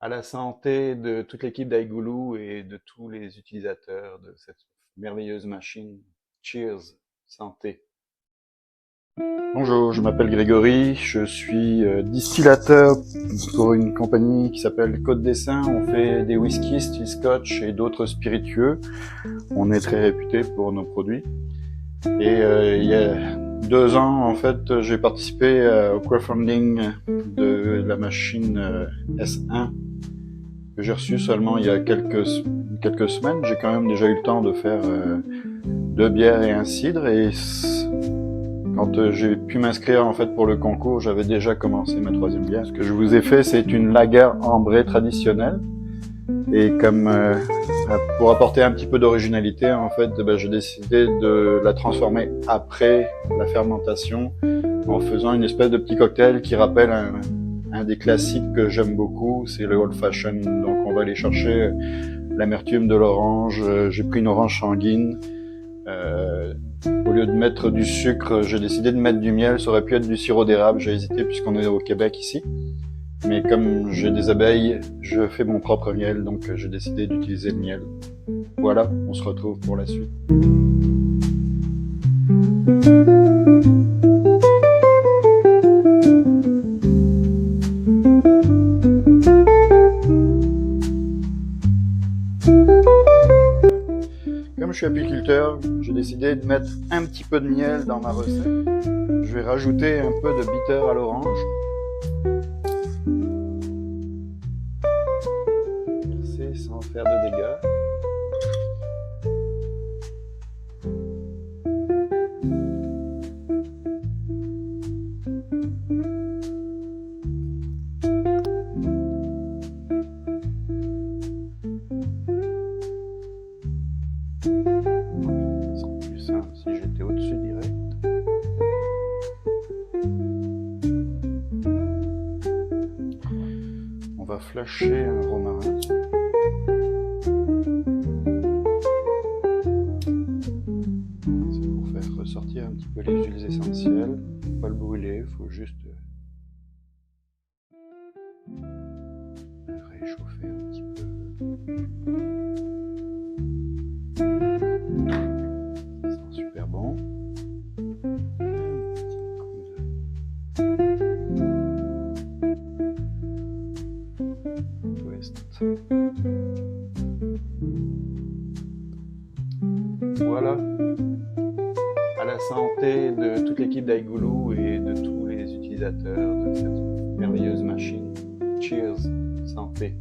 À la santé de toute l'équipe d'Aïgoulou et de tous les utilisateurs de cette merveilleuse machine. Cheers, santé. Bonjour, je m'appelle Grégory, je suis distillateur pour une compagnie qui s'appelle Côte des Saints. On fait des whiskies, style scotch et d'autres spiritueux. On est très réputé pour nos produits. Et il y a 2 ans, en fait, j'ai participé au crowdfunding de la machine S1 que j'ai reçu seulement il y a quelques semaines. J'ai quand même déjà eu le temps de faire 2 bières et un cidre. Et quand j'ai pu m'inscrire en fait pour le concours, j'avais déjà commencé ma 3e bière. Ce que je vous ai fait, c'est une lager ambrée traditionnelle. Et comme pour apporter un petit peu d'originalité, en fait, j'ai décidé de la transformer après la fermentation en faisant une espèce de petit cocktail qui rappelle un des classiques que j'aime beaucoup, c'est le Old Fashion. Donc on va aller chercher l'amertume de l'orange. J'ai pris une orange sanguine. Au lieu de mettre du sucre, j'ai décidé de mettre du miel. Ça aurait pu être du sirop d'érable. J'ai hésité puisqu'on est au Québec ici. Mais comme j'ai des abeilles, je fais mon propre miel, donc j'ai décidé d'utiliser le miel. Voilà, on se retrouve pour la suite. Comme je suis apiculteur, j'ai décidé de mettre un petit peu de miel dans ma recette. Je vais rajouter un peu de bitter à l'orange. C'est sans faire de dégâts. Ce serait plus simple si j'étais au-dessus direct. On va flasher un romarin. C'est pour faire ressortir un petit peu les huiles essentielles. Faut pas le brûler, il faut juste réchauffer un petit peu. Ça sent super bon. Un petit coup de twist. Voilà. À la santé de toute l'équipe d'Aïgoulou et de tous les utilisateurs de cette merveilleuse machine. Cheers, santé.